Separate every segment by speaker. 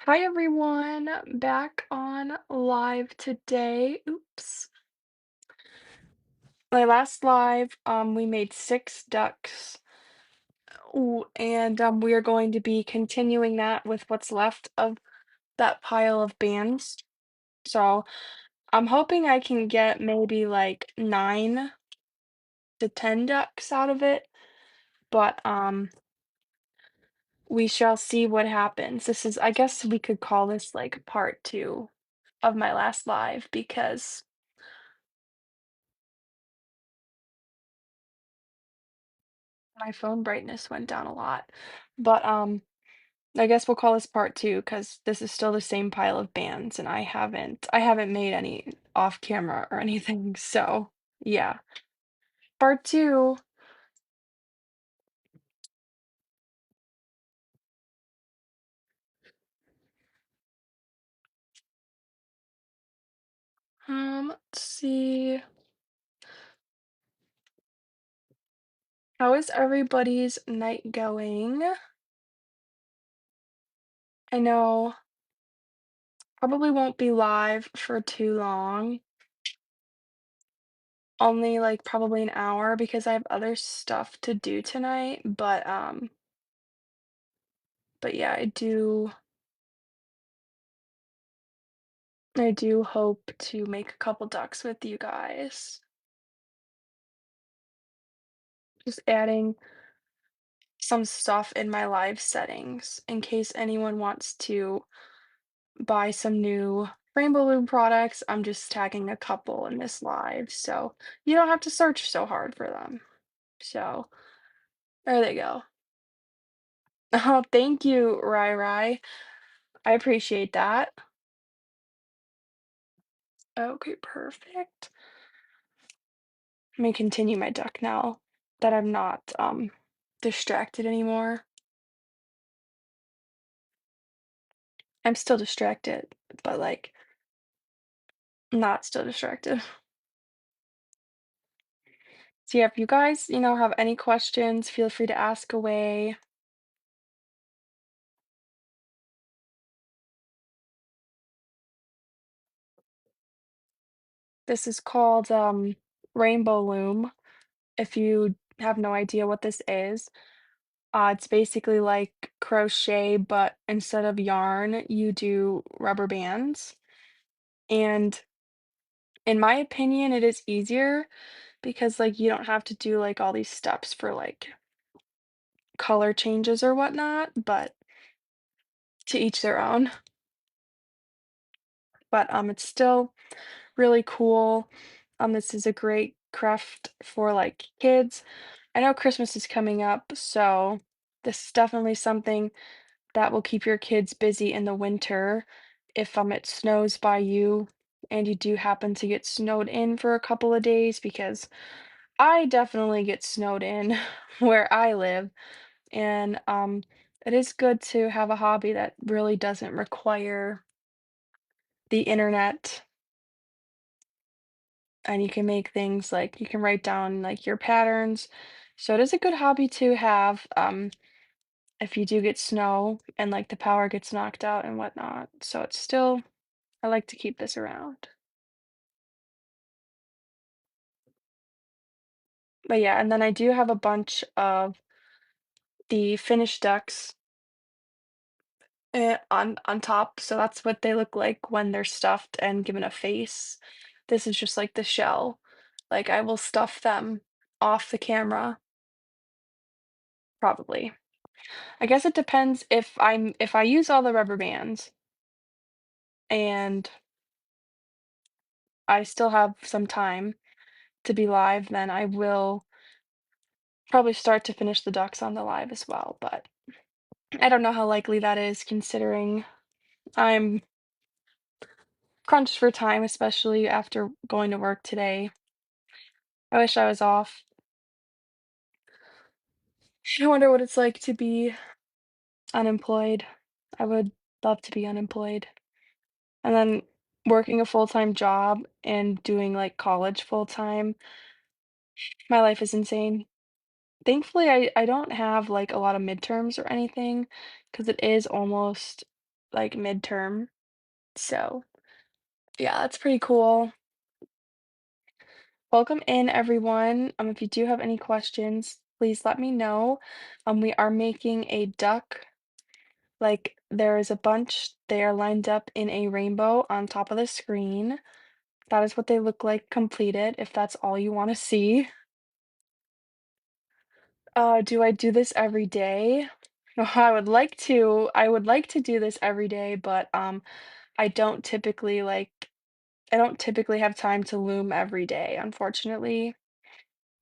Speaker 1: Hi everyone, back on live today. Oops. My last live, we made 6 ducks. Ooh, and we are going to be continuing that with what's left of that pile of bands. So I'm hoping I can get maybe like 9 to 10 ducks out of it, but we shall see what happens. I guess we could call this like part two of my last live because my phone brightness went down a lot. But, I guess we'll call this part 2 because this is still the same pile of bands, and I haven't made any off camera or anything, so, yeah. Part 2, let's see. How is everybody's night going? I know probably won't be live for too long, only, like, probably an hour because I have other stuff to do tonight, but yeah, I do hope to make a couple ducks with you guys. Just adding some stuff in my live settings in case anyone wants to buy some new Rainbow Loom products. I'm just tagging a couple in this live, so you don't have to search so hard for them. So there they go. Oh, thank you, Rai Rai. I appreciate that. Okay, perfect. Let me continue my duck now that I'm not distracted anymore. I'm still distracted, but like not still distracted. So yeah, if you guys, have any questions, feel free to ask away. This is called Rainbow Loom. If you have no idea what this is, it's basically like crochet, but instead of yarn, you do rubber bands. And in my opinion, it is easier because like you don't have to do like all these steps for like color changes or whatnot, but to each their own. But it's still really cool. This is a great craft for like kids. I know Christmas is coming up, so this is definitely something that will keep your kids busy in the winter. If it snows by you and you do happen to get snowed in for a couple of days, because I definitely get snowed in where I live, and it is good to have a hobby that really doesn't require the internet. And you can make things like you can write down like your patterns. So it is a good hobby to have if you do get snow and like the power gets knocked out and whatnot. So it's still, I like to keep this around. But yeah, and then I do have a bunch of the finished ducks on top. So that's what they look like when they're stuffed and given a face. This is just like the shell. Like I will stuff them off the camera, probably. I guess it depends if I use all the rubber bands and I still have some time to be live, then I will probably start to finish the ducks on the live as well, but I don't know how likely that is considering I'm crunched for time, especially after going to work today. I wish I was off. I wonder what it's like to be unemployed. I would love to be unemployed. And then working a full-time job and doing like college full-time. My life is insane. Thankfully, I don't have, like, a lot of midterms or anything, because it is almost like midterm. So, yeah, that's pretty cool. Welcome in, everyone. If you do have any questions, please let me know. We are making a duck. Like, there is a bunch. They are lined up in a rainbow on top of the screen. That is what they look like completed, if that's all you want to see. Do I do this every day? I would like to do this every day, but I don't typically I don't typically have time to loom every day, unfortunately.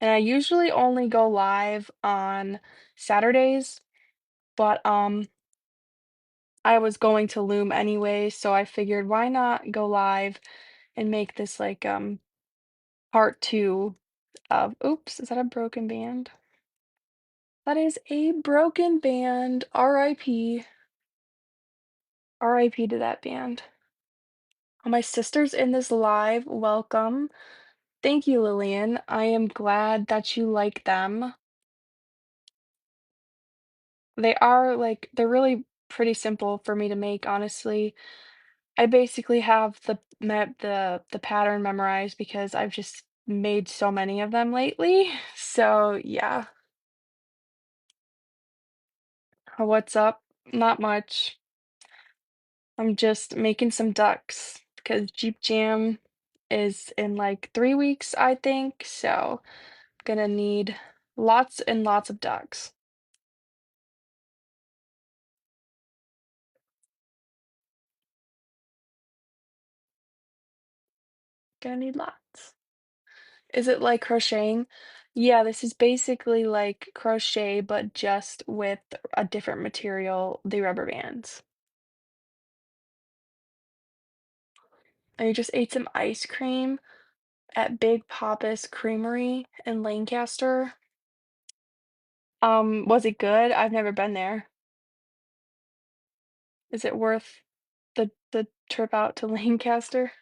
Speaker 1: And I usually only go live on Saturdays, but I was going to loom anyway, so I figured why not go live and make this like part 2 of oops, is that a broken band? That is a broken band. RIP. RIP to that band. Oh, my sister's in this live. Welcome. Thank you, Lillian. I am glad that you like them. They are like they're really pretty simple for me to make, honestly. I basically have the pattern memorized because I've just made so many of them lately. So, yeah. What's up? Not much. I'm just making some ducks because Jeep Jam is in like 3 weeks, I think. So, gonna need lots and lots of ducks. Gonna need lots. Is it like crocheting? Yeah, this is basically like crochet, but just with a different material, the rubber bands. I just ate some ice cream at Big Papa's Creamery in Lancaster. Was it good? I've never been there. Is it worth the trip out to Lancaster?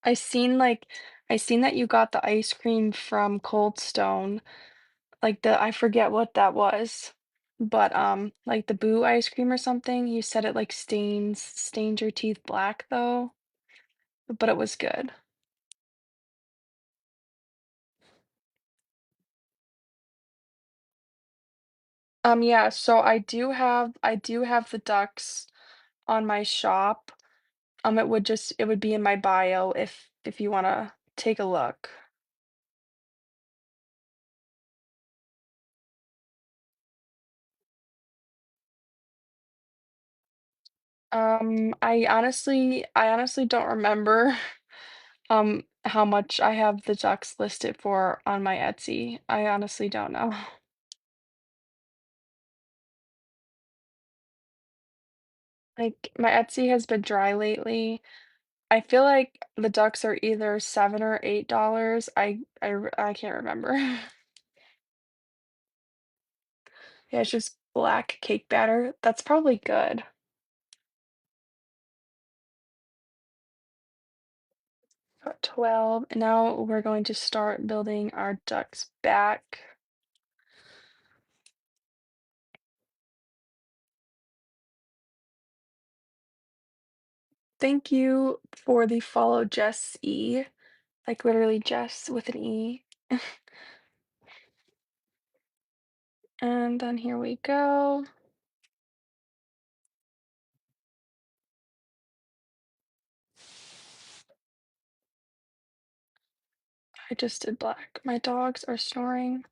Speaker 1: I seen like I seen that you got the ice cream from Cold Stone, like the I forget what that was, but like the Boo ice cream or something. You said it like stains your teeth black though, but it was good. Yeah, so I do have the ducks on my shop. It would be in my bio if you wanna take a look. I honestly don't remember how much I have the ducks listed for on my Etsy. I honestly don't know. Like my Etsy has been dry lately. I feel like the ducks are either 7 or $8. I can't remember. Yeah, it's just black cake batter. That's probably good. Got 12. And now we're going to start building our duck's back. Thank you for the follow, Jess E. Like literally Jess with an E. And then here we go. I just did black. My dogs are snoring.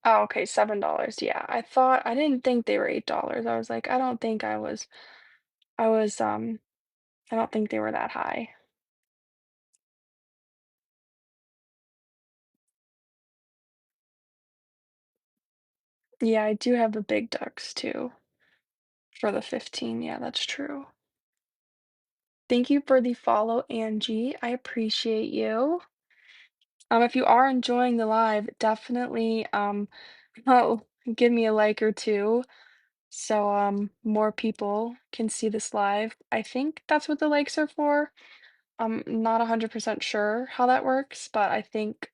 Speaker 1: Oh, okay, $7. Yeah, I didn't think they were $8. I was like, I was I don't think they were that high. Yeah, I do have the big ducks too for the 15. Yeah, that's true. Thank you for the follow, Angie. I appreciate you. If you are enjoying the live, definitely oh, give me a like or two so more people can see this live. I think that's what the likes are for. I'm not 100% sure how that works, but I think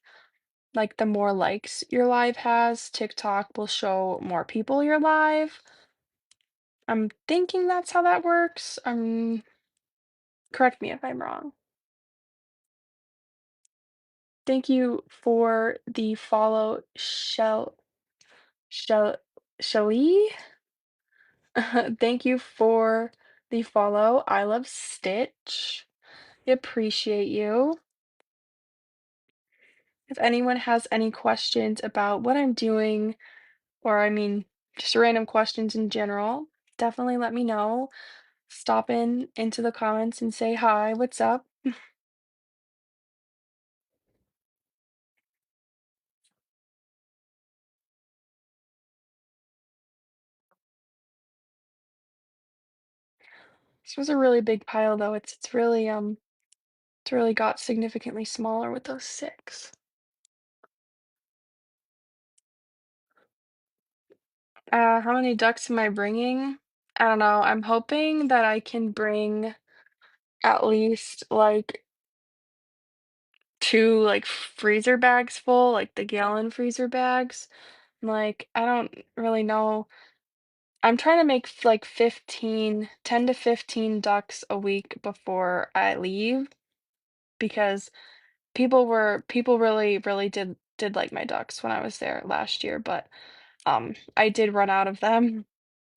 Speaker 1: like the more likes your live has, TikTok will show more people your live. I'm thinking that's how that works. Correct me if I'm wrong. Thank you for the follow, Shell, Shelly. Thank you for the follow. I love Stitch. I appreciate you. If anyone has any questions about what I'm doing, or I mean, just random questions in general, definitely let me know. Stop in into the comments and say hi, what's up? This was a really big pile though. It's really got significantly smaller with those six. How many ducks am I bringing? I don't know. I'm hoping that I can bring at least like two like freezer bags full, like the gallon freezer bags. Like, I don't really know. I'm trying to make like 10 to 15 ducks a week before I leave because people really did like my ducks when I was there last year, but I did run out of them.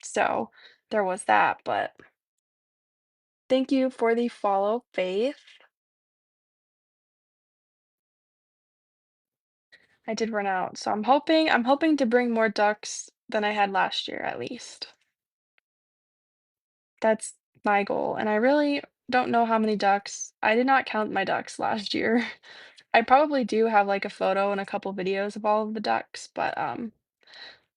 Speaker 1: So there was that, but thank you for the follow, Faith. I did run out. So I'm hoping to bring more ducks than I had last year at least. That's my goal. And I really don't know how many ducks. I did not count my ducks last year. I probably do have like a photo and a couple videos of all of the ducks, but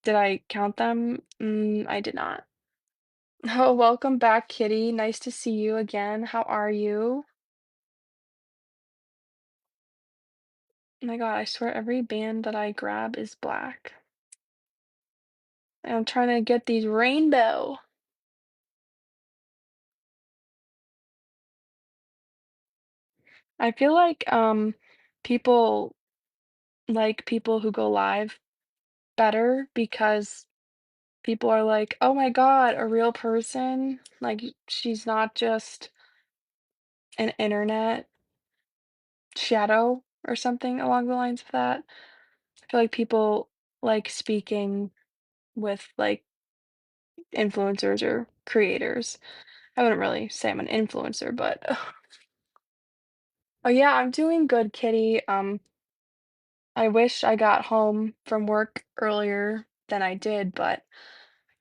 Speaker 1: did I count them? I did not. Oh, welcome back, Kitty. Nice to see you again. How are you? Oh my God, I swear every band that I grab is black. And I'm trying to get these rainbow. I feel people like people who go live better because people are like, "Oh my God, a real person? Like she's not just an internet shadow or something along the lines of that." I feel like people like speaking with like influencers or creators. I wouldn't really say I'm an influencer, but oh yeah, I'm doing good, Kitty. I wish I got home from work earlier than I did, but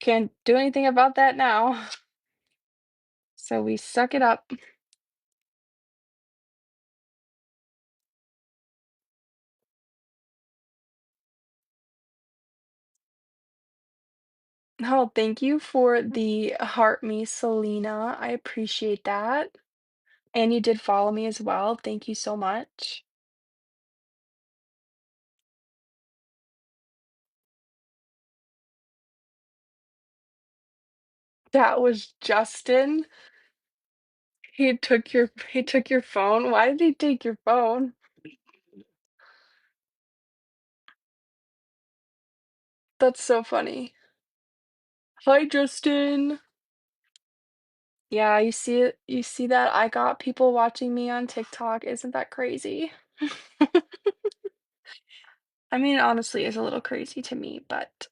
Speaker 1: can't do anything about that now. So we suck it up. Oh, thank you for the heart me, Selena. I appreciate that. And you did follow me as well. Thank you so much. That was Justin. He took your phone. Why did he take your phone? That's so funny. Hi, Justin. Yeah, you see that? I got people watching me on TikTok. Isn't that crazy? I mean, honestly, it's a little crazy to me, but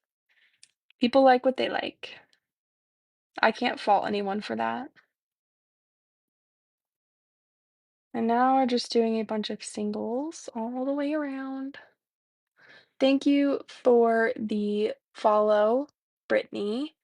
Speaker 1: people like what they like. I can't fault anyone for that. And now we're just doing a bunch of singles all the way around. Thank you for the follow, Brittany.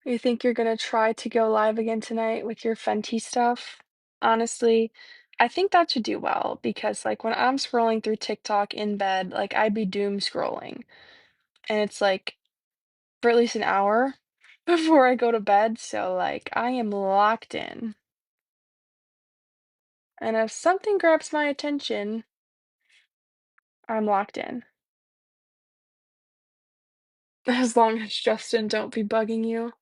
Speaker 1: You think you're gonna try to go live again tonight with your Fenty stuff? Honestly, I think that should do well because like when I'm scrolling through TikTok in bed, like I'd be doom scrolling. And it's like for at least an hour before I go to bed. So like I am locked in. And if something grabs my attention, I'm locked in. As long as Justin don't be bugging you.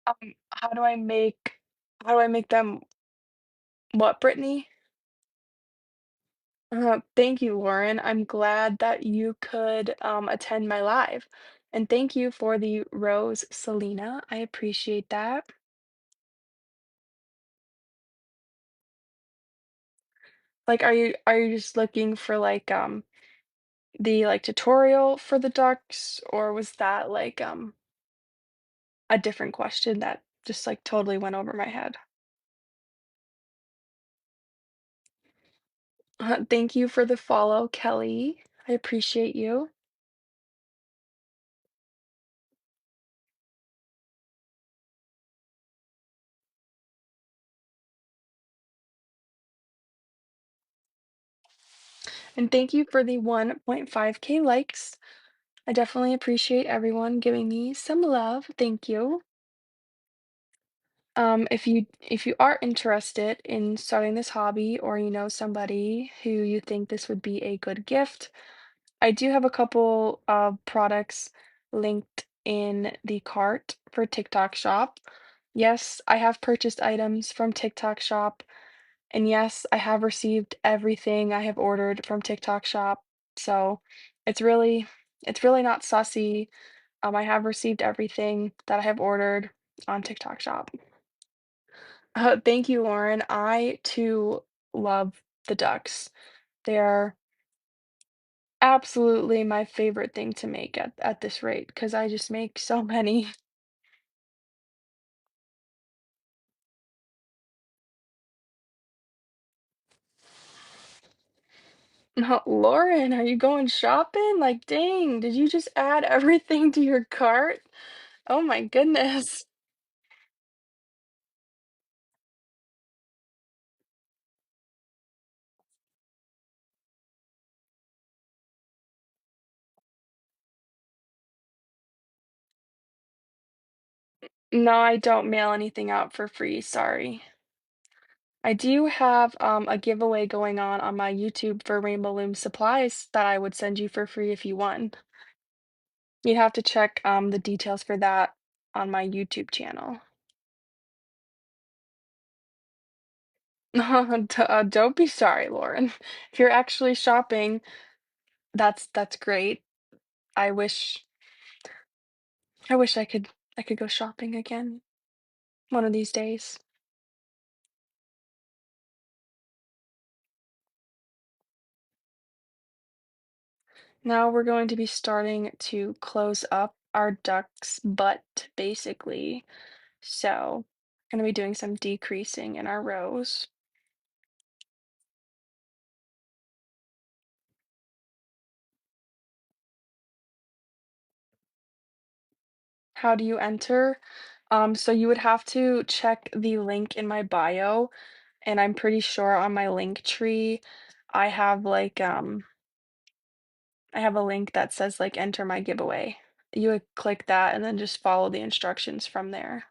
Speaker 1: How do I make them what, Brittany? Thank you, Lauren. I'm glad that you could attend my live. And thank you for the rose, Selena. I appreciate that. Like, are you just looking for like the like tutorial for the ducks, or was that like a different question that just like totally went over my head? Thank you for the follow, Kelly. I appreciate you. And thank you for the 1.5K likes. I definitely appreciate everyone giving me some love. Thank you. If you are interested in starting this hobby, or you know somebody who you think this would be a good gift, I do have a couple of products linked in the cart for TikTok Shop. Yes, I have purchased items from TikTok Shop, and yes, I have received everything I have ordered from TikTok Shop. So it's really it's really not sussy. I have received everything that I have ordered on TikTok Shop. Thank you, Lauren. I too love the ducks. They're absolutely my favorite thing to make at this rate because I just make so many. Lauren, are you going shopping? Like, dang, did you just add everything to your cart? Oh my goodness. No, I don't mail anything out for free, sorry. I do have a giveaway going on my YouTube for Rainbow Loom supplies that I would send you for free if you won. You'd have to check the details for that on my YouTube channel. Don't be sorry, Lauren. If you're actually shopping, that's great. I wish I wish I could go shopping again one of these days. Now we're going to be starting to close up our duck's butt, basically. So, gonna be doing some decreasing in our rows. How do you enter? So you would have to check the link in my bio, and I'm pretty sure on my link tree, I have like I have a link that says like enter my giveaway. You would click that and then just follow the instructions from there.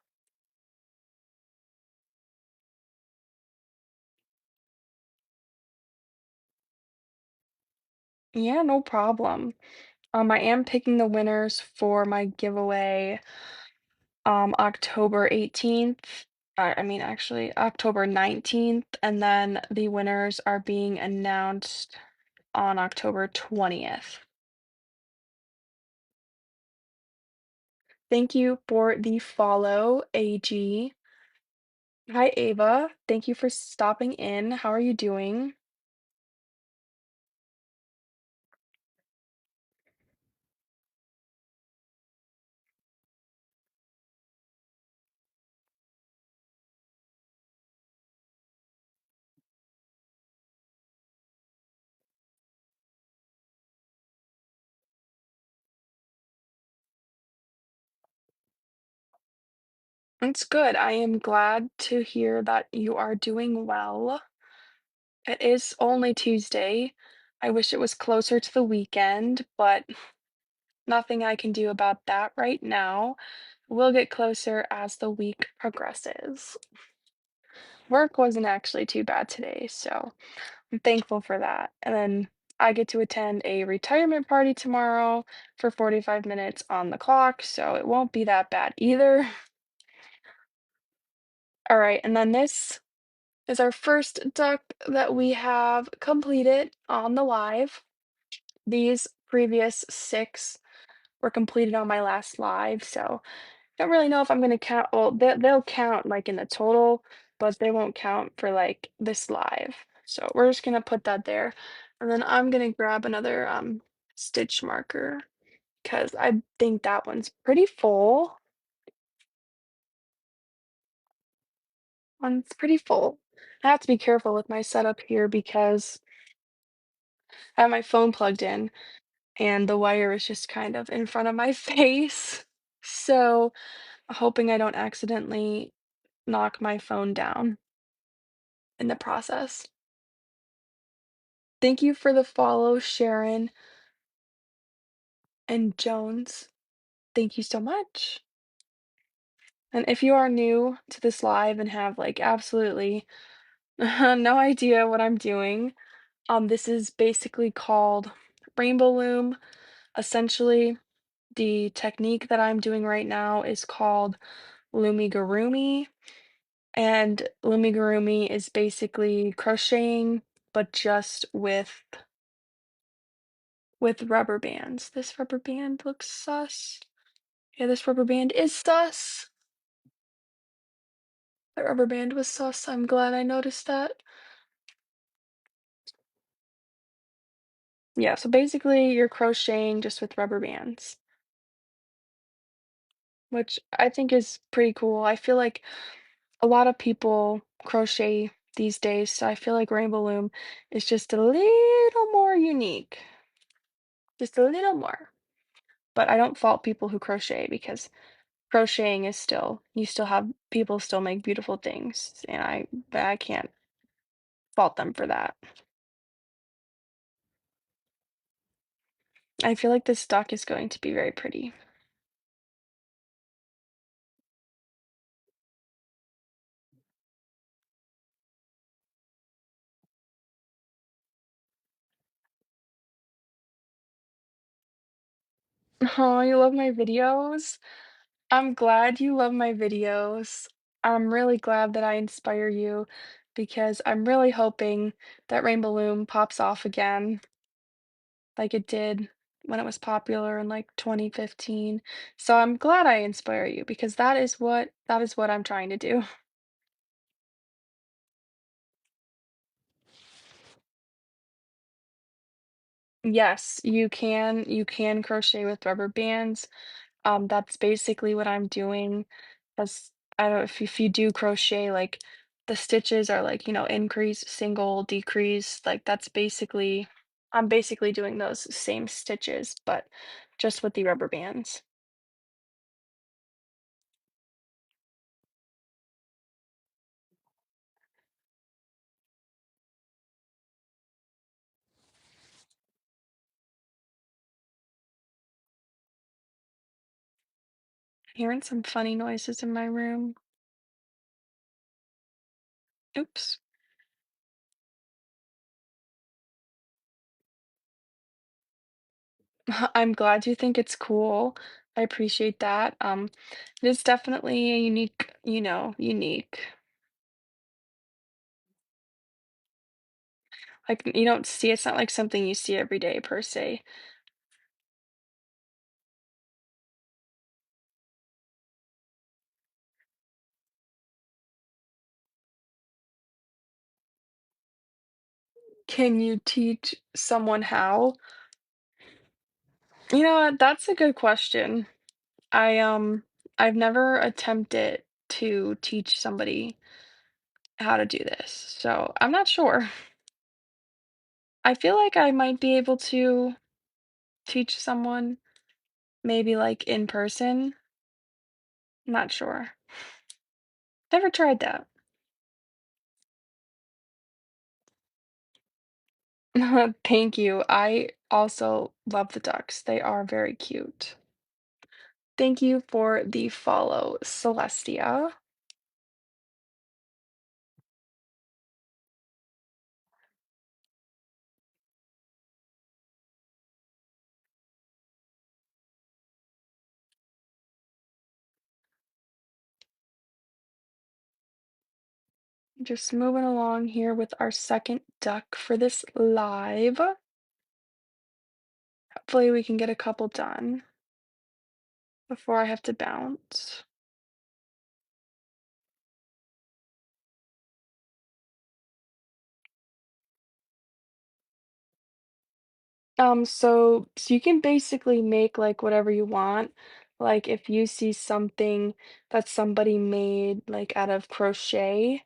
Speaker 1: Yeah, no problem. I am picking the winners for my giveaway October 18th. I mean, actually, October 19th, and then the winners are being announced on October 20th. Thank you for the follow, AG. Hi, Ava. Thank you for stopping in. How are you doing? It's good. I am glad to hear that you are doing well. It is only Tuesday. I wish it was closer to the weekend, but nothing I can do about that right now. We'll get closer as the week progresses. Work wasn't actually too bad today, so I'm thankful for that. And then I get to attend a retirement party tomorrow for 45 minutes on the clock, so it won't be that bad either. All right, and then this is our first duck that we have completed on the live. These previous 6 were completed on my last live, so don't really know if I'm gonna count. Well, they'll count like in the total, but they won't count for like this live. So we're just gonna put that there. And then I'm gonna grab another stitch marker because I think that one's pretty full. One's pretty full. I have to be careful with my setup here because I have my phone plugged in and the wire is just kind of in front of my face. So hoping I don't accidentally knock my phone down in the process. Thank you for the follow, Sharon and Jones. Thank you so much. And if you are new to this live and have like absolutely no idea what I'm doing, this is basically called Rainbow Loom. Essentially, the technique that I'm doing right now is called Loomigurumi. And Loomigurumi is basically crocheting, but just with rubber bands. This rubber band looks sus. Yeah, this rubber band is sus. That rubber band was sus. I'm glad I noticed that. Yeah, so basically you're crocheting just with rubber bands, which I think is pretty cool. I feel like a lot of people crochet these days, so I feel like Rainbow Loom is just a little more unique. Just a little more. But I don't fault people who crochet because crocheting is still you still have people still make beautiful things, and I can't fault them for that. I feel like this duck is going to be very pretty. Oh, you love my videos? I'm glad you love my videos. I'm really glad that I inspire you because I'm really hoping that Rainbow Loom pops off again like it did when it was popular in like 2015. So I'm glad I inspire you because that is what I'm trying to do. Yes, you can crochet with rubber bands. That's basically what I'm doing. As I don't know if you do crochet, like the stitches are like, increase, single, decrease. Like that's basically, I'm basically doing those same stitches, but just with the rubber bands. Hearing some funny noises in my room. Oops. I'm glad you think it's cool. I appreciate that. It is definitely a unique, unique. Like you don't see it's not like something you see every day per se. Can you teach someone how? You know what? That's a good question. I've never attempted to teach somebody how to do this, so I'm not sure. I feel like I might be able to teach someone maybe like in person. Not sure. Never tried that. Thank you. I also love the ducks. They are very cute. Thank you for the follow, Celestia. Just moving along here with our second duck for this live. Hopefully we can get a couple done before I have to bounce. So you can basically make like whatever you want. Like if you see something that somebody made like out of crochet,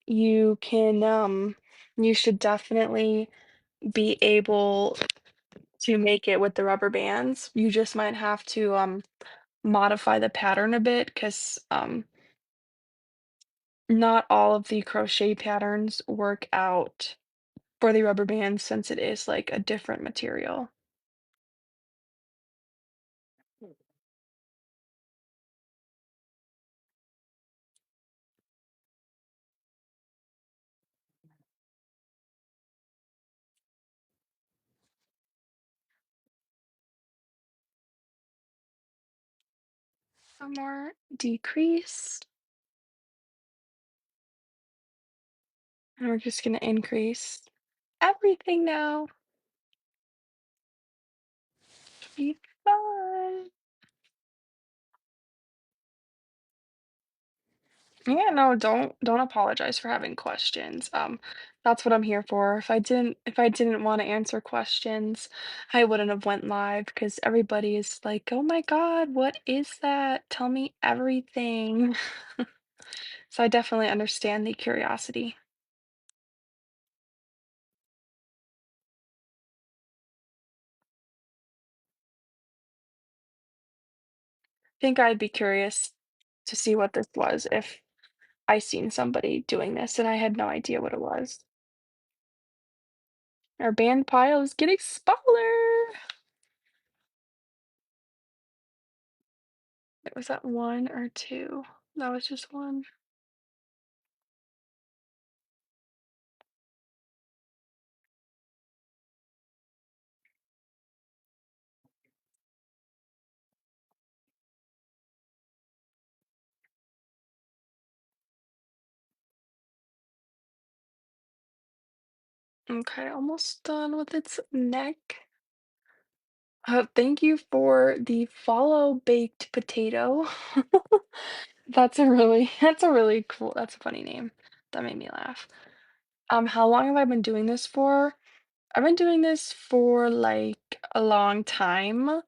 Speaker 1: you can you should definitely be able to make it with the rubber bands. You just might have to modify the pattern a bit because not all of the crochet patterns work out for the rubber bands since it is like a different material. One more decrease, and we're just gonna increase everything now. Be fun. Yeah, no, don't apologize for having questions. That's what I'm here for. If I didn't want to answer questions, I wouldn't have went live because everybody is like, "Oh my God, what is that? Tell me everything." So I definitely understand the curiosity. Think I'd be curious to see what this was if I seen somebody doing this and I had no idea what it was. Our band pile is getting smaller. It was that one or two? That was just one. Okay, almost done with its neck. Thank you for the follow baked potato. That's a really cool, that's a funny name. That made me laugh. How long have I been doing this for? I've been doing this for like a long time.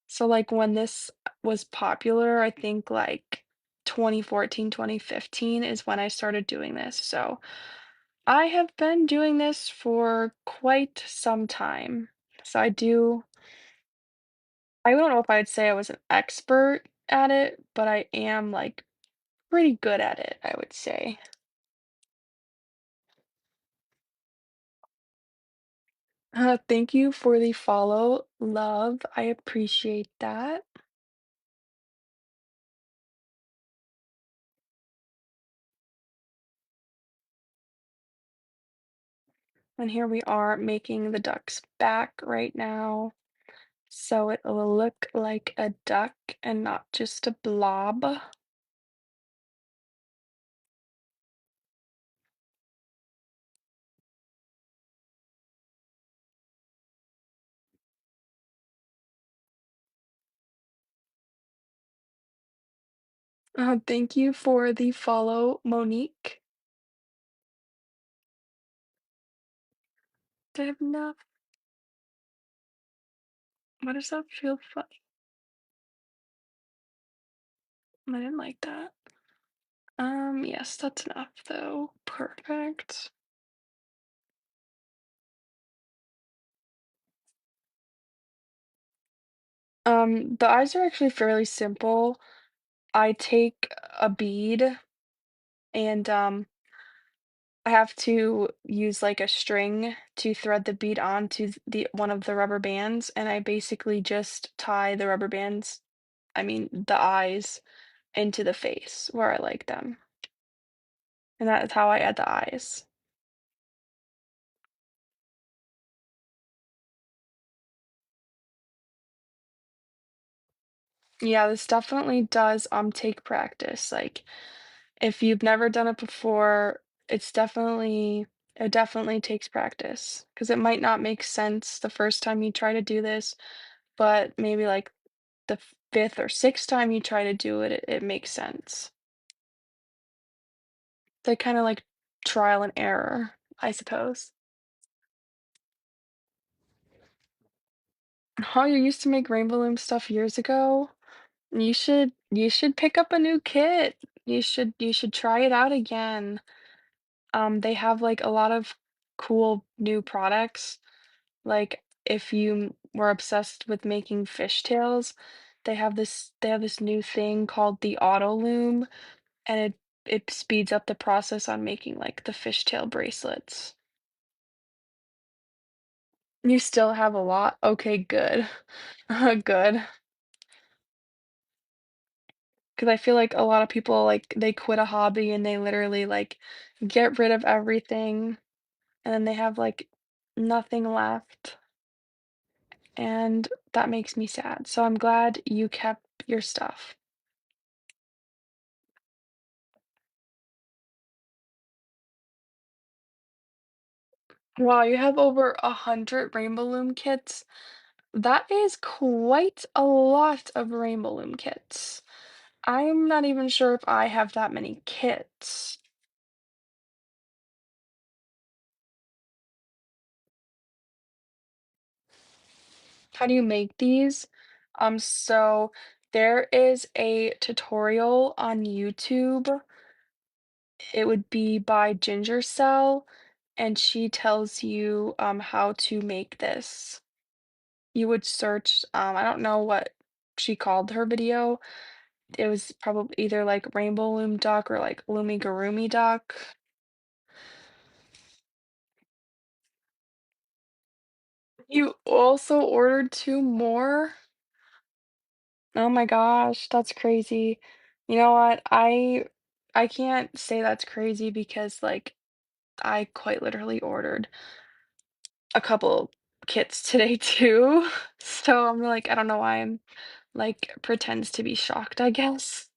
Speaker 1: So like when this was popular, I think like 2014, 2015 is when I started doing this. So I have been doing this for quite some time. So I don't know if I'd say I was an expert at it, but I am like pretty good at it, I would say. Thank you for the follow, love. I appreciate that. And here we are making the duck's back right now. So it will look like a duck and not just a blob. Thank you for the follow, Monique. Do I have enough? Why does that feel funny? I didn't like that. Yes, that's enough though. Perfect. The eyes are actually fairly simple. I take a bead and I have to use like a string to thread the bead onto the one of the rubber bands, and I basically just tie the rubber bands, I mean the eyes, into the face where I like them. And that is how I add the eyes. Yeah, this definitely does take practice. Like if you've never done it before, It's definitely it definitely takes practice because it might not make sense the first time you try to do this, but maybe, like, the 5th or 6th time you try to do it, it makes sense. They kinda like trial and error, I suppose. Oh, you used to make Rainbow Loom stuff years ago? You should pick up a new kit. You should try it out again. They have, like, a lot of cool new products. Like, if you were obsessed with making fishtails, they have this new thing called the Auto Loom, and it speeds up the process on making, like, the fishtail bracelets. You still have a lot? Okay, good. Good. 'Cause I feel like a lot of people, like, they quit a hobby and they literally, like, get rid of everything, and then they have, like, nothing left, and that makes me sad, so I'm glad you kept your stuff. Wow, you have over 100 Rainbow Loom kits? That is quite a lot of Rainbow Loom kits. I'm not even sure if I have that many kits. How do you make these? So there is a tutorial on YouTube. It would be by Ginger Cell, and she tells you how to make this. You would search, I don't know what she called her video. It was probably either like Rainbow Loom Duck or like Loomy Garoomy Duck. You also ordered two more? Oh my gosh, that's crazy. You know what? I can't say that's crazy because like I quite literally ordered a couple kits today too. So I'm like, I don't know why I'm like pretends to be shocked, I guess.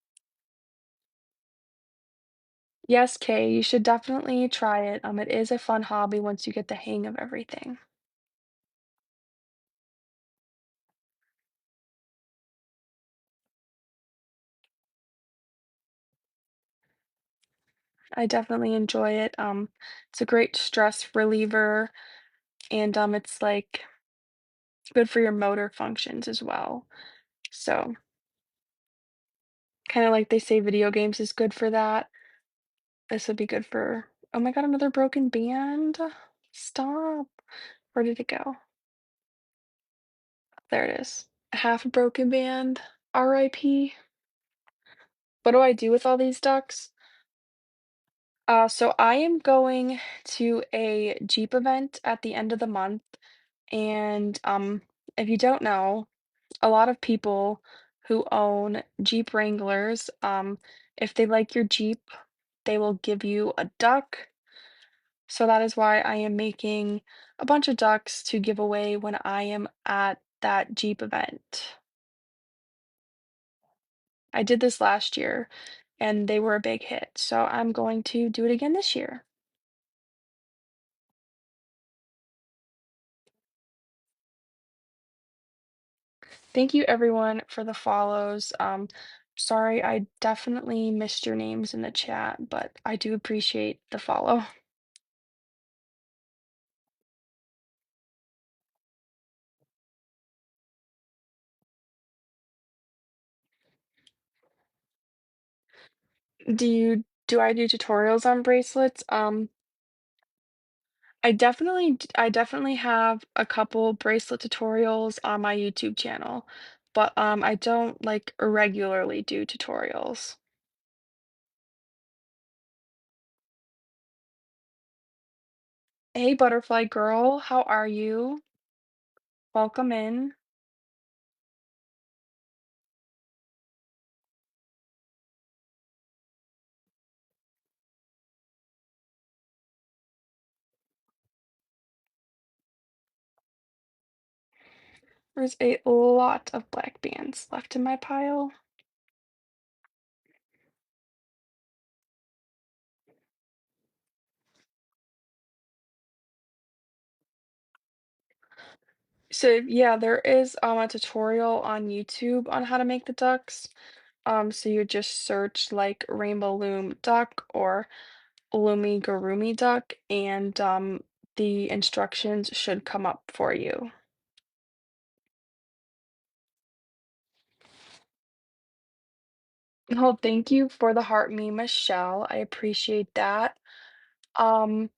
Speaker 1: Yes, Kay, you should definitely try it. It is a fun hobby once you get the hang of everything. I definitely enjoy it. It's a great stress reliever and it's like good for your motor functions as well. So, kind of like they say video games is good for that. This would be good for, oh my God, another broken band. Stop. Where did it go? There it is. Half a broken band. RIP. What do I do with all these ducks? So I am going to a Jeep event at the end of the month, and if you don't know, a lot of people who own Jeep Wranglers, if they like your Jeep, they will give you a duck. So that is why I am making a bunch of ducks to give away when I am at that Jeep event. I did this last year and they were a big hit, so I'm going to do it again this year. Thank you everyone for the follows. Sorry, I definitely missed your names in the chat, but I do appreciate the follow. Do I do tutorials on bracelets? I definitely have a couple bracelet tutorials on my YouTube channel, but I don't like regularly do tutorials. Hey butterfly girl, how are you? Welcome in. There's a lot of black bands left in my pile. So yeah, there is a tutorial on YouTube on how to make the ducks. So you just search like rainbow loom duck or loomy garumi duck, and the instructions should come up for you. Oh, thank you for the heart me, Michelle. I appreciate that. Um,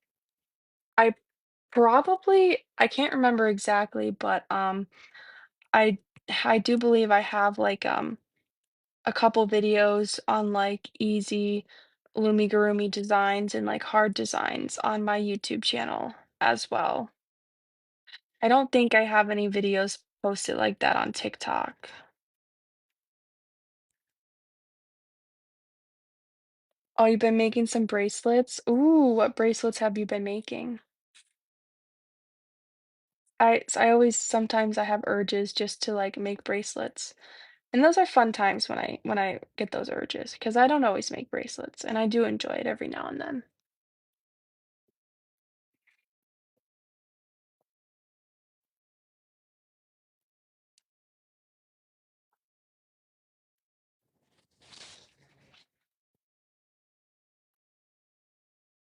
Speaker 1: I I can't remember exactly, but I I do believe I have like a couple videos on like easy Lumigurumi designs and like hard designs on my YouTube channel as well. I don't think I have any videos posted like that on TikTok. Oh, you've been making some bracelets? Ooh, what bracelets have you been making? I always sometimes I have urges just to like make bracelets. And those are fun times when I get those urges because I don't always make bracelets and I do enjoy it every now and then.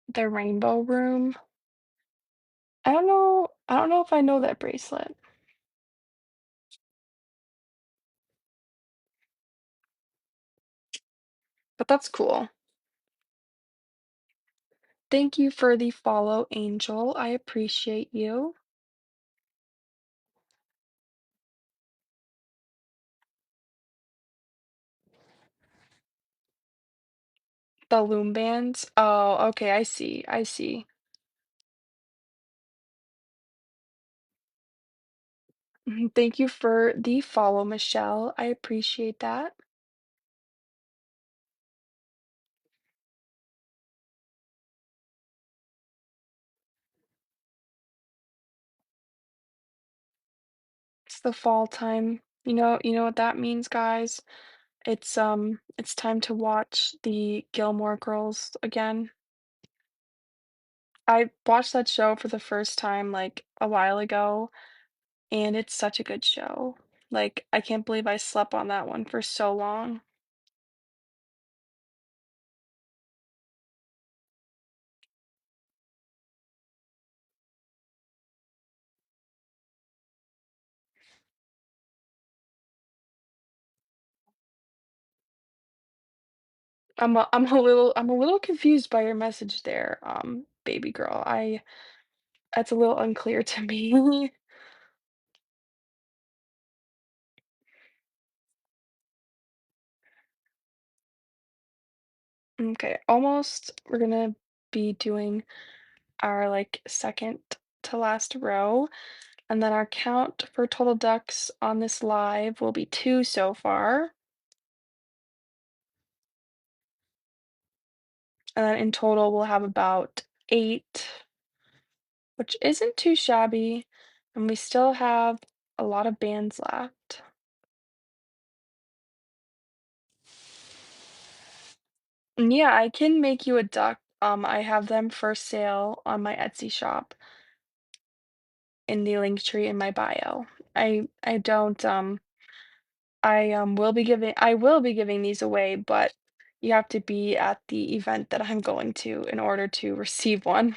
Speaker 1: The rainbow room. I don't know if I know that bracelet, but that's cool. Thank you for the follow, Angel. I appreciate you. The Loom bands. Oh, okay, I see. I see. Mhm, thank you for the follow, Michelle. I appreciate that. It's the fall time. You know what that means, guys? It's time to watch the Gilmore Girls again. I watched that show for the first time like a while ago, and it's such a good show. Like, I can't believe I slept on that one for so long. I'm a little confused by your message there, baby girl. That's a little unclear to me. Okay, almost. We're gonna be doing our like second to last row, and then our count for total ducks on this live will be two so far, and then in total we'll have about eight, which isn't too shabby, and we still have a lot of bands left. And yeah, I can make you a duck. I have them for sale on my Etsy shop in the link tree in my bio. I don't I will be giving these away, but you have to be at the event that I'm going to in order to receive one.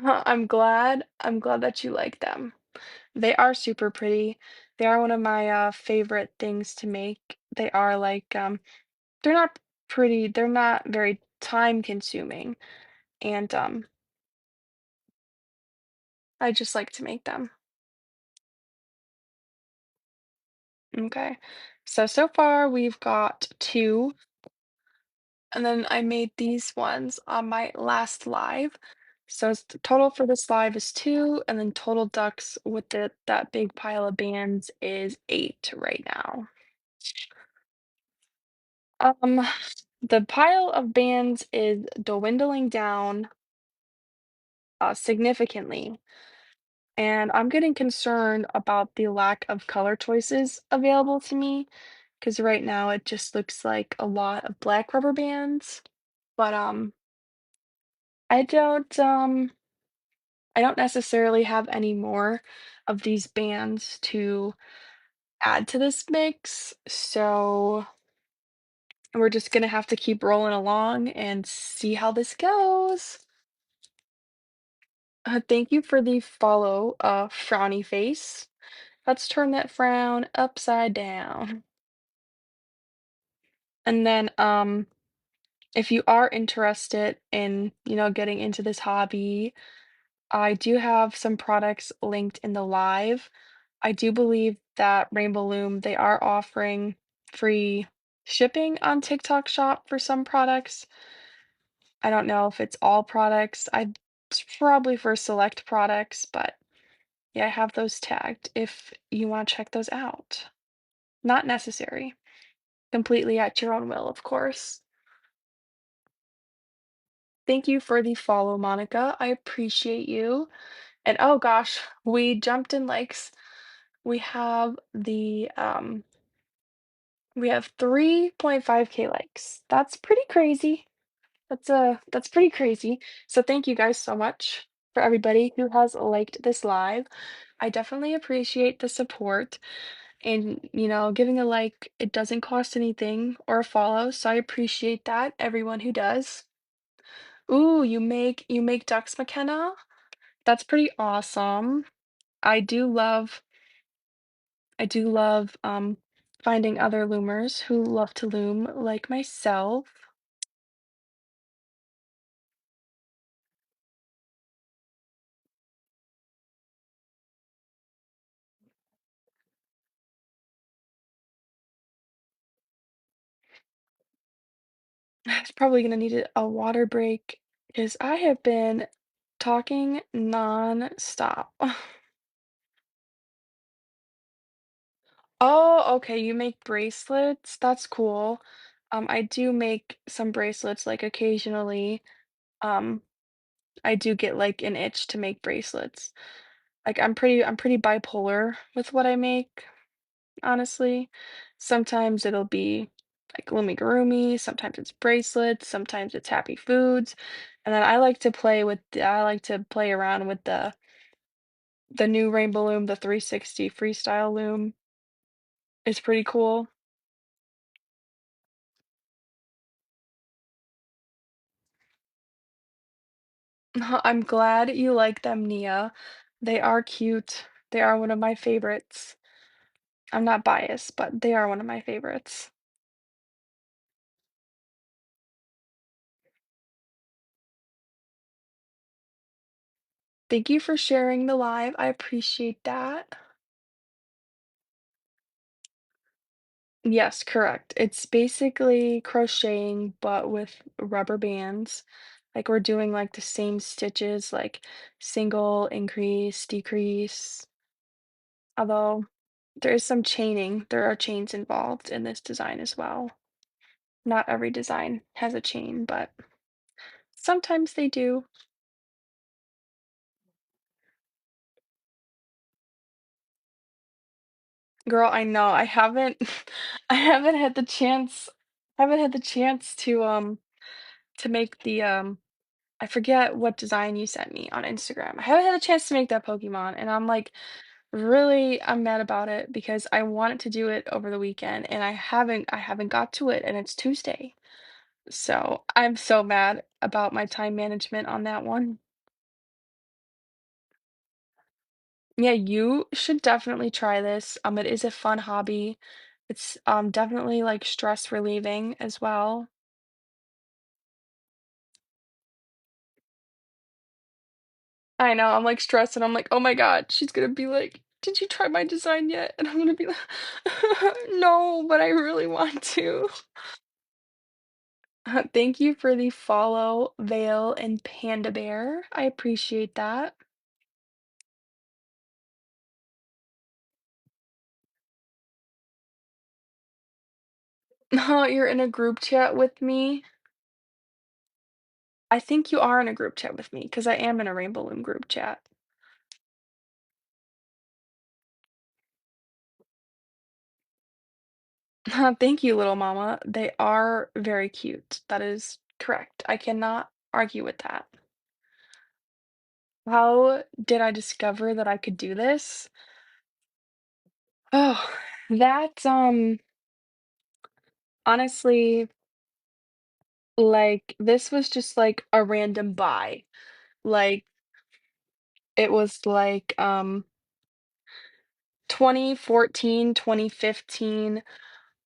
Speaker 1: I'm glad that you like them. They are super pretty. They are one of my favorite things to make. They are like they're not pretty, they're not very time consuming, and I just like to make them. Okay. So far we've got two, and then I made these ones on my last live. So the total for this live is two, and then total ducks with that big pile of bands is eight right now. Um, the pile of bands is dwindling down significantly, and I'm getting concerned about the lack of color choices available to me because right now it just looks like a lot of black rubber bands. But I don't um I don't necessarily have any more of these bands to add to this mix, so we're just gonna have to keep rolling along and see how this goes. Thank you for the follow, frowny face. Let's turn that frown upside down. And then, if you are interested in, getting into this hobby, I do have some products linked in the live. I do believe that Rainbow Loom, they are offering free shipping on TikTok Shop for some products. I don't know if it's all products. It's probably for select products, but yeah, I have those tagged if you want to check those out. Not necessary. Completely at your own will, of course. Thank you for the follow, Monica. I appreciate you. And oh gosh, we jumped in likes. We have we have 3.5K likes. That's pretty crazy. That's pretty crazy. So thank you guys so much for everybody who has liked this live. I definitely appreciate the support and giving a like, it doesn't cost anything or a follow, so I appreciate that, everyone who does. Ooh, you make ducks, McKenna? That's pretty awesome. I do love finding other loomers who love to loom like myself. It's probably gonna need a water break because I have been talking non-stop. Oh, okay, you make bracelets? That's cool. I do make some bracelets, like, occasionally. Um, I do get, like, an itch to make bracelets. Like, I'm pretty bipolar with what I make, honestly. Sometimes it'll be, like, amigurumi, sometimes it's bracelets, sometimes it's happy foods, and then I like to play around with the new Rainbow Loom, the 360 Freestyle Loom. It's pretty cool. I'm glad you like them, Nia. They are cute. They are one of my favorites. I'm not biased, but they are one of my favorites. Thank you for sharing the live. I appreciate that. Yes, correct. It's basically crocheting, but with rubber bands. Like we're doing like the same stitches, like single, increase, decrease. Although there is some chaining, there are chains involved in this design as well. Not every design has a chain, but sometimes they do. Girl, I know. I haven't I haven't had the chance to make the I forget what design you sent me on Instagram. I haven't had a chance to make that Pokemon and I'm mad about it because I wanted to do it over the weekend and I haven't got to it and it's Tuesday. So, I'm so mad about my time management on that one. Yeah, you should definitely try this. It is a fun hobby. It's definitely like stress relieving as well. I know, I'm like stressed and I'm like, oh my God, she's gonna be like, did you try my design yet? And I'm gonna be like, no, but I really want to. Thank you for the follow, Vale and Panda Bear. I appreciate that. You're in a group chat with me. I think you are in a group chat with me because I am in a Rainbow Loom group chat. Thank you, little mama. They are very cute. That is correct. I cannot argue with that. How did I discover that I could do this? Oh, that honestly, like this was just like a random buy. Like it was like 2014, 2015.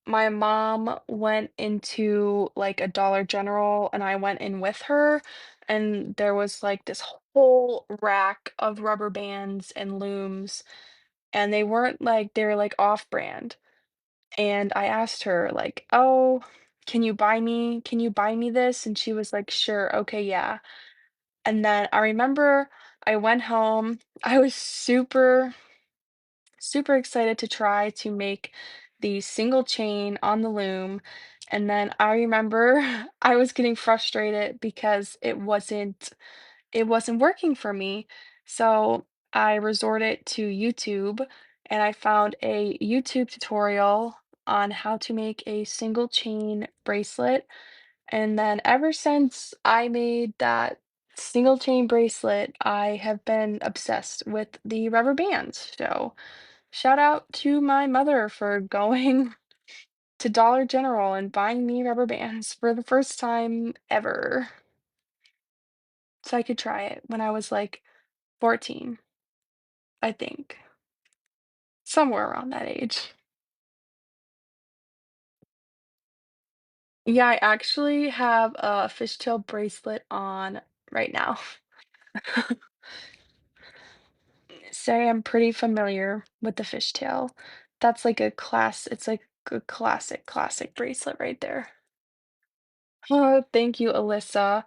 Speaker 1: My mom went into like a Dollar General and I went in with her and there was like this whole rack of rubber bands and looms and they weren't like they were like off-brand. And I asked her like, "Oh, can you buy me this?" And she was like, "Sure. Okay, yeah." And then I remember I went home. I was super excited to try to make the single chain on the loom. And then I remember I was getting frustrated because it wasn't working for me. So I resorted to YouTube and I found a YouTube tutorial on how to make a single chain bracelet. And then ever since I made that single chain bracelet, I have been obsessed with the rubber bands. So shout out to my mother for going to Dollar General and buying me rubber bands for the first time ever, so I could try it when I was, like, 14, I think. Somewhere around that age. Yeah, I actually have a fishtail bracelet on right now. So I'm pretty familiar with the fishtail. That's like it's like a classic bracelet right there. Oh, thank you, Alyssa.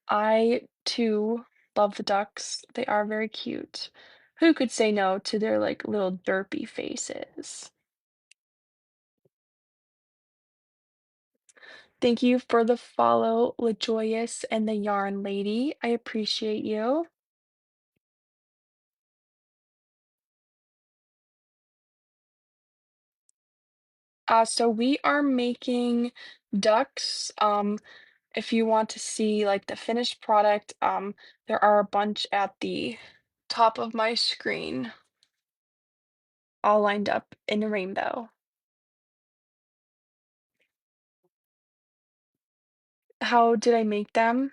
Speaker 1: I too love the ducks. They are very cute. Who could say no to their like little derpy faces? Thank you for the follow, LaJoyous and the Yarn Lady. I appreciate you. So we are making ducks. If you want to see like the finished product, there are a bunch at the top of my screen, all lined up in a rainbow. How did I make them?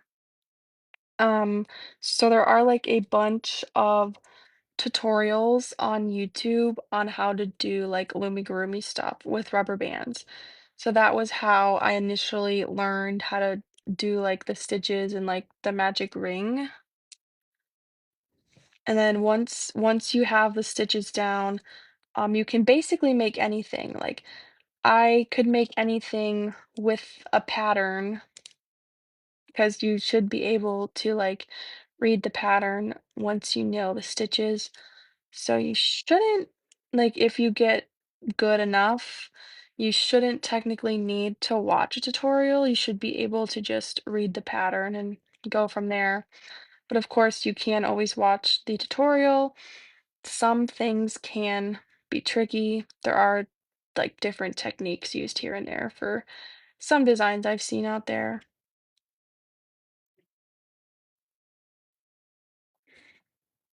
Speaker 1: Um, so there are like a bunch of tutorials on YouTube on how to do like lumigurumi stuff with rubber bands. So that was how I initially learned how to do like the stitches and like the magic ring. And then once you have the stitches down, you can basically make anything. Like I could make anything with a pattern because you should be able to like read the pattern once you know the stitches. So you shouldn't like if you get good enough, you shouldn't technically need to watch a tutorial. You should be able to just read the pattern and go from there. But of course, you can always watch the tutorial. Some things can be tricky. There are like different techniques used here and there for some designs I've seen out there.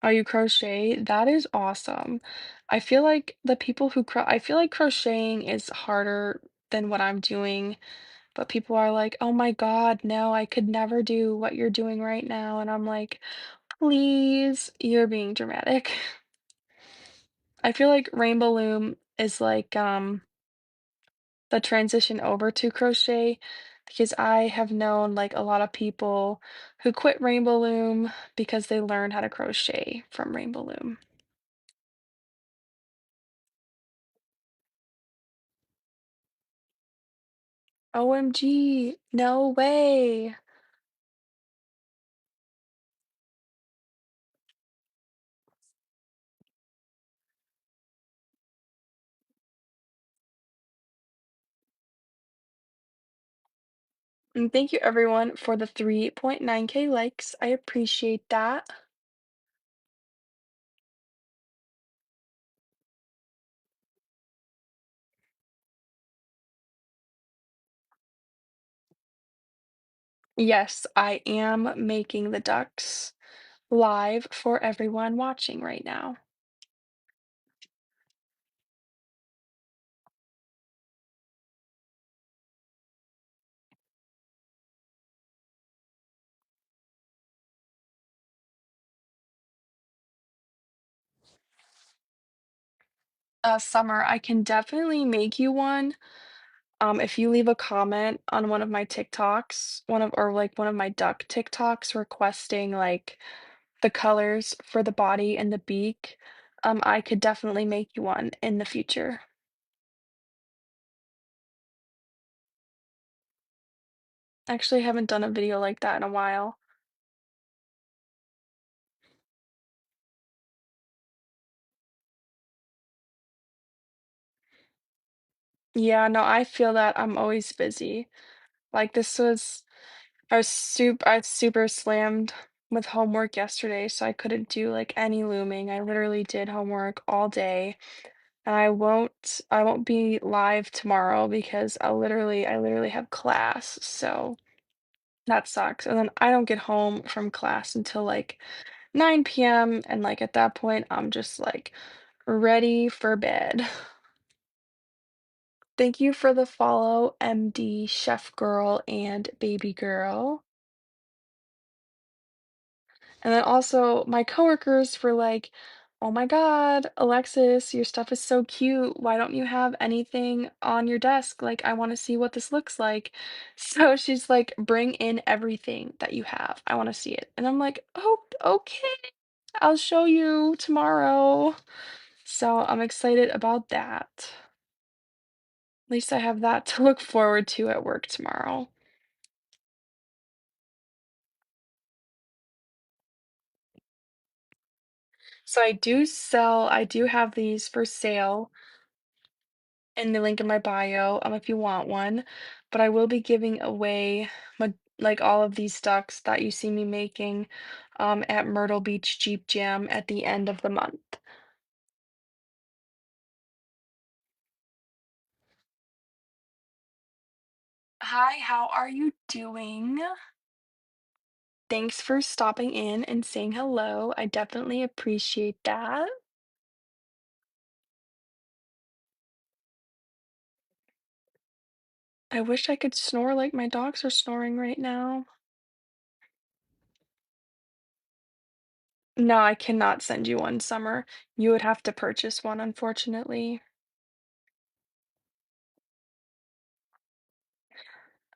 Speaker 1: Oh, you crochet? That is awesome. I feel like crocheting is harder than what I'm doing, but people are like, "Oh my God, no, I could never do what you're doing right now." And I'm like, "Please, you're being dramatic." I feel like Rainbow Loom is like the transition over to crochet because I have known like a lot of people who quit Rainbow Loom because they learned how to crochet from Rainbow Loom. OMG, no way. And thank you everyone for the 3.9K likes. I appreciate that. Yes, I am making the ducks live for everyone watching right now. Summer, I can definitely make you one. If you leave a comment on one of my TikToks, one of my duck TikToks requesting like the colors for the body and the beak, I could definitely make you one in the future. Actually, I haven't done a video like that in a while. Yeah, no, I feel that I'm always busy. Like I was super slammed with homework yesterday, so I couldn't do like any looming. I literally did homework all day. And I won't be live tomorrow because I literally have class. So that sucks. And then I don't get home from class until like 9 p.m. and like at that point I'm just like ready for bed. Thank you for the follow, MD, Chef Girl, and Baby Girl. And then also my coworkers were like, "Oh my God, Alexis, your stuff is so cute. Why don't you have anything on your desk? Like, I want to see what this looks like." So she's like, "Bring in everything that you have. I want to see it." And I'm like, "Oh, okay. I'll show you tomorrow." So I'm excited about that. At least I have that to look forward to at work tomorrow. So I do have these for sale in the link in my bio, if you want one, but I will be giving away like all of these ducks that you see me making at Myrtle Beach Jeep Jam at the end of the month. Hi, how are you doing? Thanks for stopping in and saying hello. I definitely appreciate that. I wish I could snore like my dogs are snoring right now. No, I cannot send you one, Summer. You would have to purchase one, unfortunately.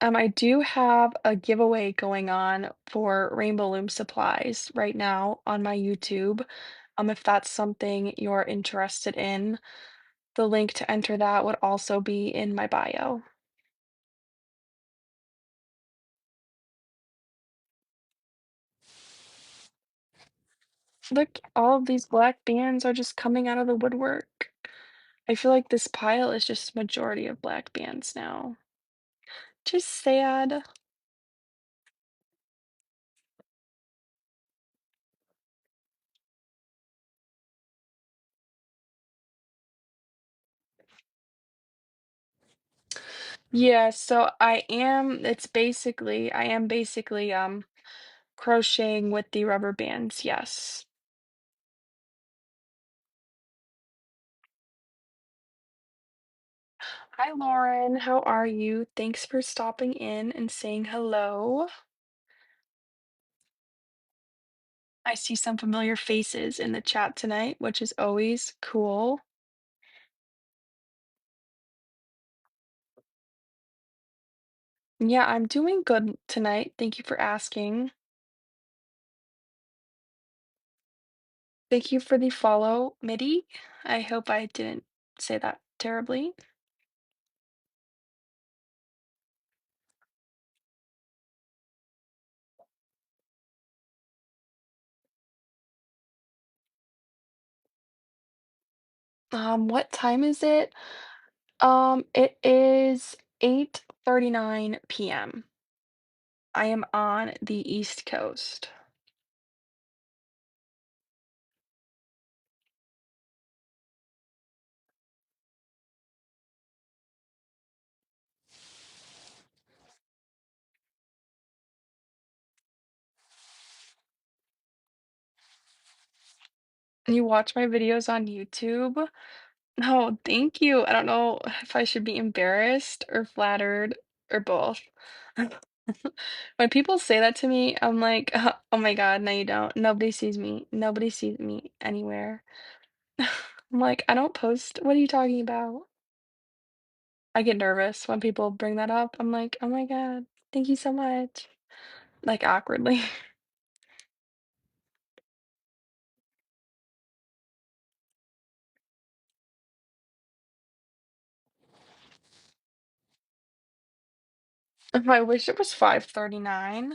Speaker 1: I do have a giveaway going on for Rainbow Loom supplies right now on my YouTube. If that's something you're interested in, the link to enter that would also be in my bio. Look, all of these black bands are just coming out of the woodwork. I feel like this pile is just majority of black bands now. Just sad. Yeah, so I am basically crocheting with the rubber bands, yes. Hi, Lauren. How are you? Thanks for stopping in and saying hello. I see some familiar faces in the chat tonight, which is always cool. Yeah, I'm doing good tonight. Thank you for asking. Thank you for the follow, Midi. I hope I didn't say that terribly. What time is it? It is 8:39 p.m. I am on the East Coast. You watch my videos on YouTube? No, thank you. I don't know if I should be embarrassed or flattered or both. When people say that to me, I'm like, oh my God, no, you don't. Nobody sees me. Nobody sees me anywhere. I'm like, I don't post. What are you talking about? I get nervous when people bring that up. I'm like, oh my God, thank you so much. Like awkwardly. I wish it was 5:39.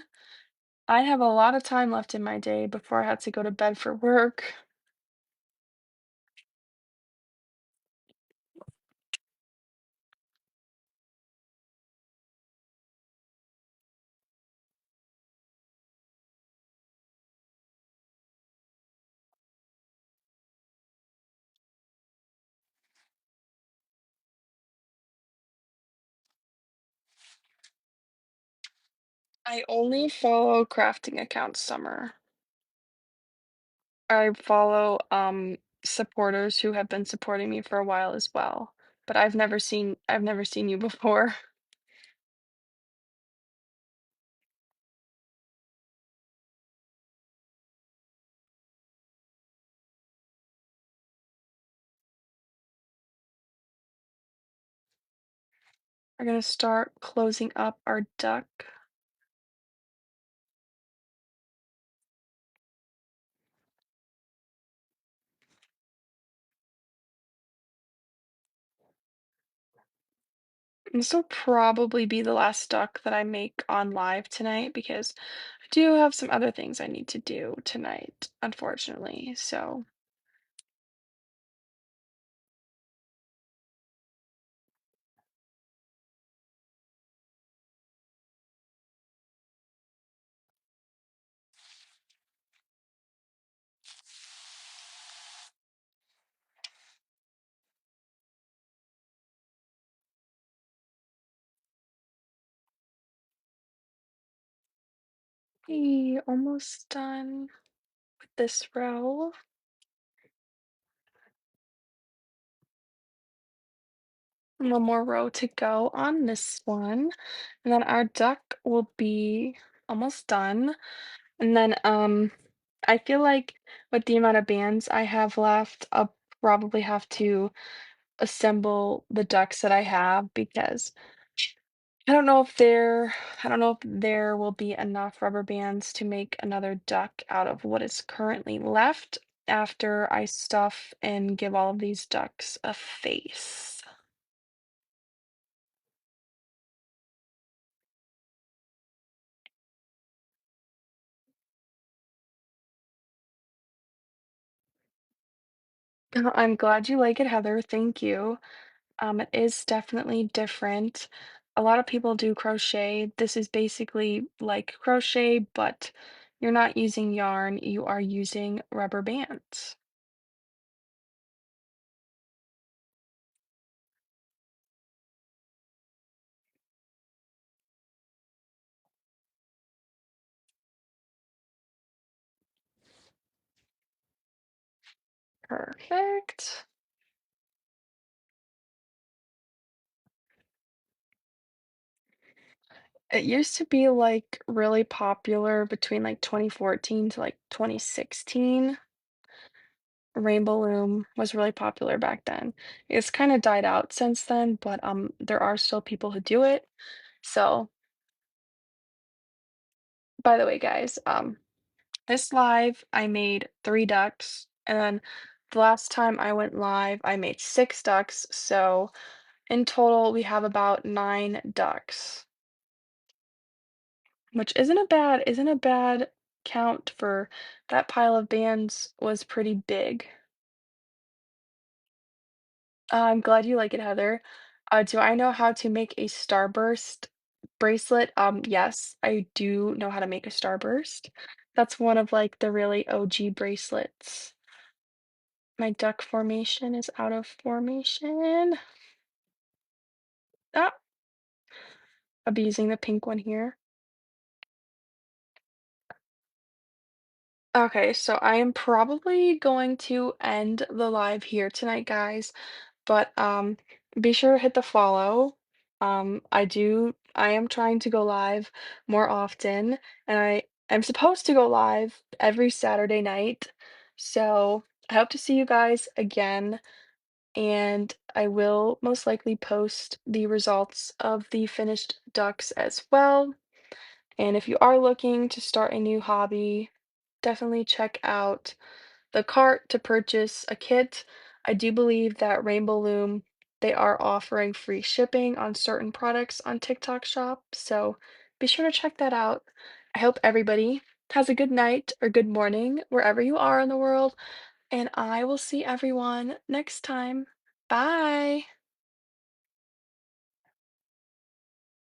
Speaker 1: I have a lot of time left in my day before I have to go to bed for work. I only follow crafting accounts summer. I follow supporters who have been supporting me for a while as well. But I've never seen you before. We're gonna start closing up our duck. This will probably be the last duck that I make on live tonight because I do have some other things I need to do tonight, unfortunately. So almost done with this row. One more row to go on this one. And then our duck will be almost done. And then I feel like with the amount of bands I have left, I'll probably have to assemble the ducks that I have because I don't know if there will be enough rubber bands to make another duck out of what is currently left after I stuff and give all of these ducks a face. I'm glad you like it, Heather. Thank you. It is definitely different. A lot of people do crochet. This is basically like crochet, but you're not using yarn, you are using rubber bands. Perfect. It used to be like really popular between like 2014 to like 2016. Rainbow Loom was really popular back then. It's kind of died out since then, but there are still people who do it. So, by the way, guys, this live, I made 3 ducks, and then the last time I went live, I made 6 ducks, so in total, we have about 9 ducks, which isn't a bad count for that pile of bands was pretty big. I'm glad you like it, Heather. Do I know how to make a starburst bracelet? Yes, I do know how to make a starburst. That's one of like the really OG bracelets. My duck formation is out of formation. Ah, I'll be using the pink one here. Okay, so I am probably going to end the live here tonight, guys, but be sure to hit the follow. I am trying to go live more often, and I am supposed to go live every Saturday night. So I hope to see you guys again, and I will most likely post the results of the finished ducks as well. And if you are looking to start a new hobby, definitely check out the cart to purchase a kit. I do believe that Rainbow Loom, they are offering free shipping on certain products on TikTok Shop, so be sure to check that out. I hope everybody has a good night or good morning wherever you are in the world, and I will see everyone next time. Bye.